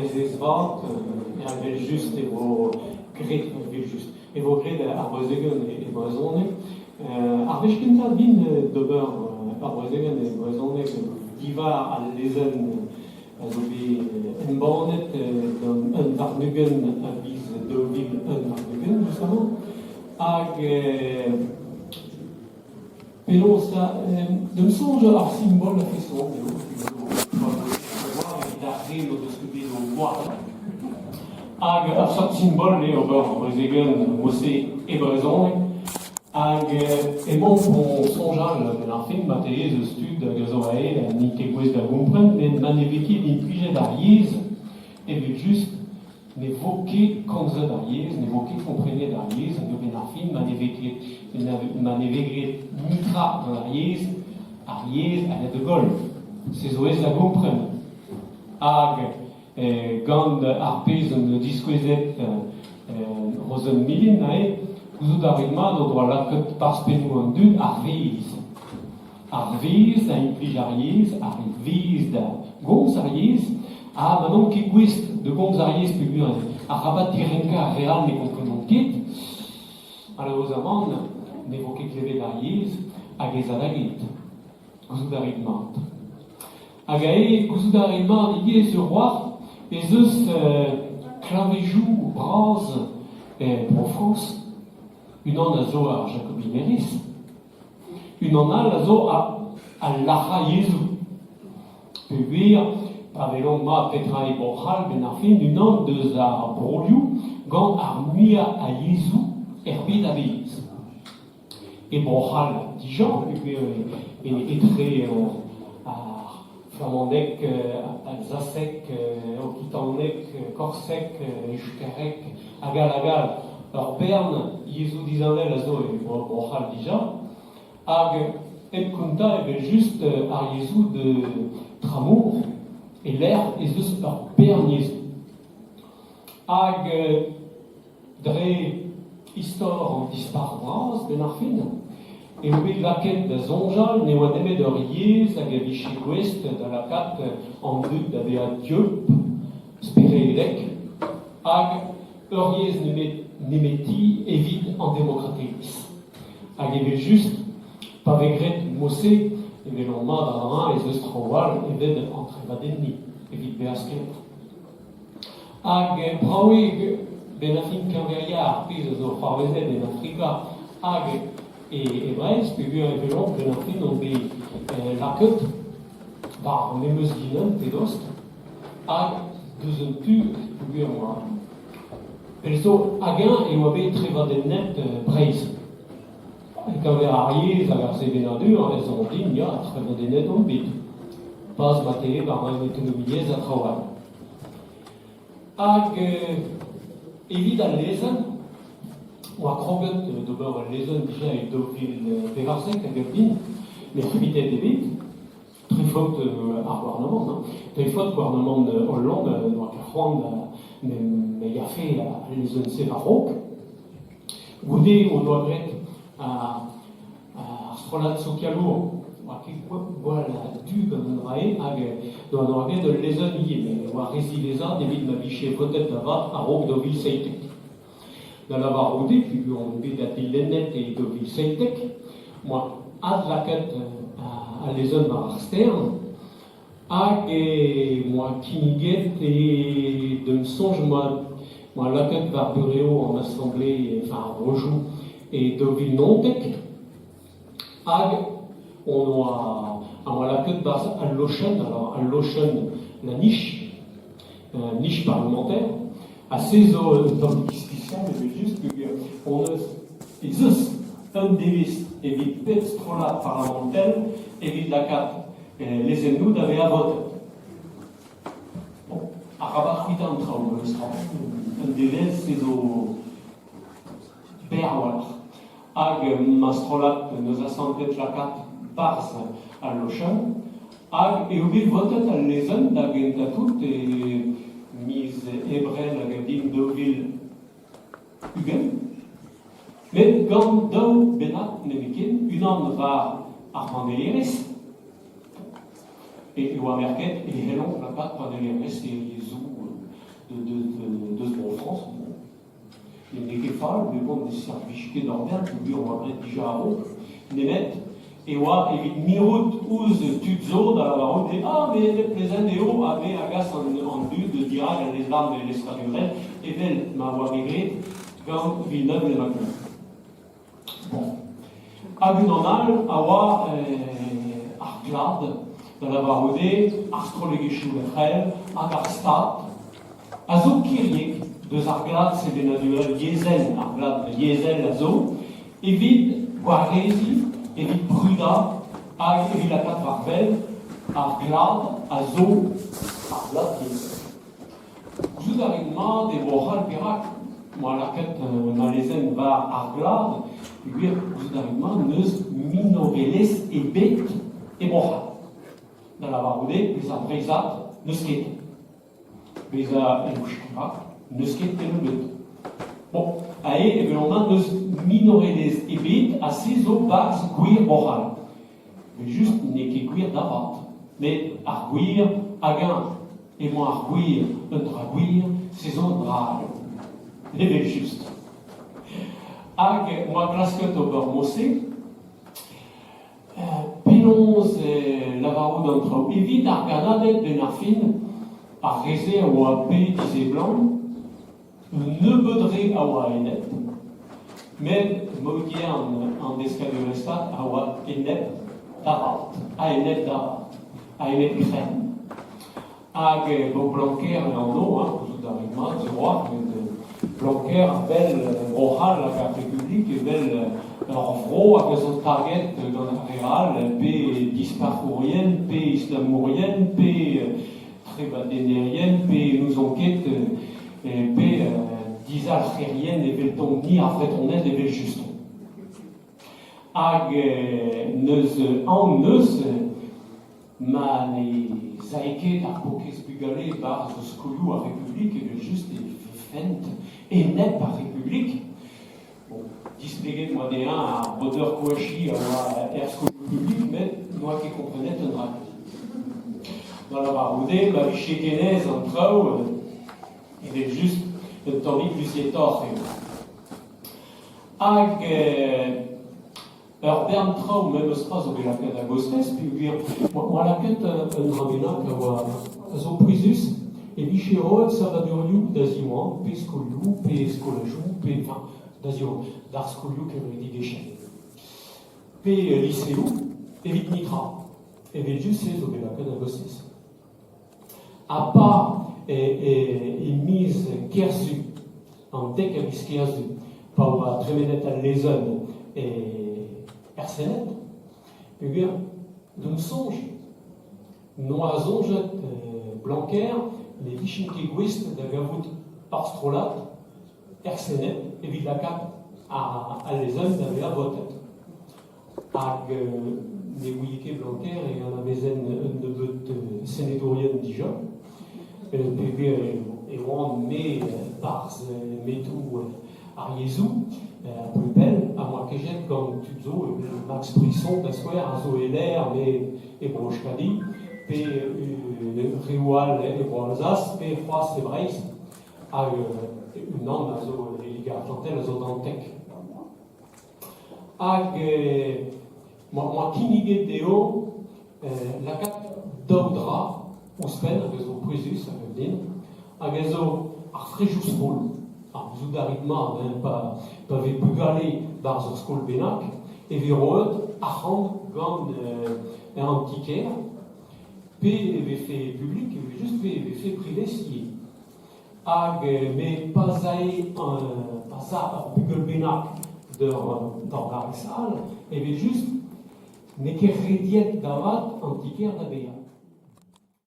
des vat, vel just evo gret, evo gret ar brezegan e brezonek. Ar vez kenta bin d'ober ar brezegan e brezonek diva al lezen a zo bet embornet un varnugen a biz Deauville un varnugen, justement. Hag penaos da, dem sonj ar symbol a feson, d'arre o deus bet o boar. Hag ar sort symbol eo ar brezegan mosse e brezonek. Hag bon sonjal ben ar fin matériez eus stud hag a zo ael ni te gwez da gompren, men man eveti din plijet ar yez evet just ne vo ket kanzet ar yez, ne vo ket komprenet ar yez, hag ben ar fin man evegret mitra d'an ar yez a de gol. Se zo ez da gompren. Hag gant ar pez un diskwezet rozen milin nae, gouzout ar egmad o doa laket parspenou an dud ar vez. Ar vez da implij ar yez, ar vez da gomz ar yez, a manon ket gwest de gomz ar yez pe buan ar rabat tirenka ar real ne komprenon ket, ala oz amant ne vo ket klevet ar yez hag ez adaget. Gouzout ar egmad. Hag gouzout ar egmad ige ez ur war, ez eus klavejou braz profos. Une an a zo ar Jacobineris, une an a zo a lacha Yezu. Pe wir, pa velon ma petra e borchal ben ar fin, une an deus ar brolioù gant ar muia a Yezu erbet a vez. E borchal dijan, etre ar flamandek, alsacek, okitanek, korsek, jukarek, agal, ar bern Yezu dizanel a zo e borchal dija, hag konta evel just ar Yezu de tramour, e l'air ez eus ar bern Yezu. Hag dre istor an dispar braz ben ar fin, e obet laket da zonjal ne oa nemet ur yez hag a viche gwest da lakat an dud da vea diop, spere elek, hag ur yez nemeti evit an demokrateis. Hag evel just, pa vegret mosse, evel an mad an an ez eus trawal evit an trevadenni, evit beasket. Hag braoueg ben a fin kanveria ar pez eus ur farvezet en Afrika, hag e brez, pe gur evelon ben a fin an bet laket, bar memeus dinan pedost, hag deus un tu, pe gur moa. Pelzo hag-eñ e oa bet trevadennet breiz. E kaver ar yez hag ar sevenadur, ez an din, ya, trevadennet an bet. Paz mate bar an autonomiez a trawal. Hag evit al lezen, oa kroget d'ober al lezen dija e Deauville pevarsek hag ar din, ne fritet ebet, trifot ar gouvernement, trifot gouvernement Hollande, noa ket c'hoant me ya fe a lezen sevarok. Goude o doa gret a strolat sokialour, oa ket gwall du gant an rae, hag doa doa gret ul lezen ie, oa rezi lezard evit ma biche votet da vat a rog Deauville seitek. Da la var roude, puis on bet da tilennet e Deauville seitek, moa ad laket a lezen war ar stern, hag moa kiniget e dem sonj moa laket var bureo an assemblée, enfin rejou, e Deauville nontek, hag on moa laket bas al lochen, alors al lochen la niche parlementaire, a sezo tam discussion, mais juste que on ez eus un devist evit pet strolat parlamentel, evit lakat lezen nou da vea votet. Bon, a rabat huitan traoù eus un devez sezo berwalr. Hag ma strolat neus a santet lakat barz al lochen, hag e obet votet al lezen da genta tout e miz ebrel hag a din Deauville ugen. Met gant daou benat nemekin, unan var ar Pandeleres, e oa merket e helon lakat Pandeleres e Yezu de bon France. Il n'est que fall, mais bon, des services d'ordre, puis on va mettre déjà à haut, les mettre. Et ouais, et minut uz tuzo dans la route, ah, mais les plaisants avaient agace en but de dire à les armes et les stradurels, et vel m'avoir migré quand Villeneuve les Macron. Bon. Agunonal, awa, arglad, dans la varoude, astrologische Lefrel, agarstat, azo kiriek, deux arglad, c'est des naturels, yezel, arglad, yezel, azo, évite, guaresi, evit Bruda, evit la cat Varvel, Arglad, Azo, Arglad, Vous arrivement des Boral Pirac, moi la quête malaisaine va Arglad, et puis vous arrivement neus minoreles et bête et Boral. Dans la varoude, les abreisat, neusket. Les abreisat, neusket et le but. Bon, et bien on a nos minoreles et bit à ces eaux bases guir moral. Mais juste n'est que guir d'avant. Mais arguir, again, et moi arguir, un ces eaux drag. Et bien juste. Ag, moi, classe que t'ober mossé, pénonce la varou d'entre évite arganadet de narfine, à réser ou à paix disé blanc, ne bedré awa enet, mais mogian en descadurestat awa enet d'arat, a enet d'arat, a enet crème. Hag bo Blanquer en eau, tout d'arrivement, du roi, Blanquer, belle rohal, la République, belle renfro, avec son target dans la réal, paix disparfourienne, paix islamourienne, paix trébadénérienne, paix nous enquête, paix d'Isalférienne, et velton ni afretonnet, et vel juston. Hag neus en neus, ma les zaïket ar bokez bugale bar zo skolou a République et juste et fent et net par République. Bon, displégué moi des un à Rodeur Kouachi à air skolou public, mais moi qui comprenais un drapeau. Dans la baroudée, la vichékenez en trau, il est juste un tonique du siétor. Hag Bern trau même stras au la quête agostes, puis moi la quête un rabina qui a son prisus et bichero Salvadoriou d'Aziouan, Pescoliou, Pescolajou, enfin d'Aziouan, d'Arskoliou qui avait dit Géchen. P lycéou, et vite nitra, et vite juste c'est au la quête agostes. À part et mise kersu en dec à biskersu, par tremenet à leson et Ersenet, et bien, d'un songe, noisonget Blanquer, les vichinkéguistes d'Agavout Arstrolat, Ersenet, et Villacat à l'Ezen d'avait la votet. Ag les Wiyeke Blanquer et à la maison de but sénétorienne Dijon, et on met par métou Ariezou, plus belle, à moi que j'ai comme Tuzo, Max Brisson, Tassoir, Azo Heller, et Brochkadi, P. Réoual et Broalsace, P. Froisse et Brace, à une ande, Azo Liga Argentelle, Azo Dantec. Ag, moi, Kinigé Deo, la carte d'Audra, ou Spen, Azo Prusus, Azo Azo Arfrejus Roule. Vous d'arrivement, pas bugale dans un school benac, et viroet, achand, gant un antiquaire, puis avait fait public, avait juste fait privé si. Ag, mais pas ça, bugale benac dans la salle, et juste, mais qui rédiette d'avat antiquaire d'abéa.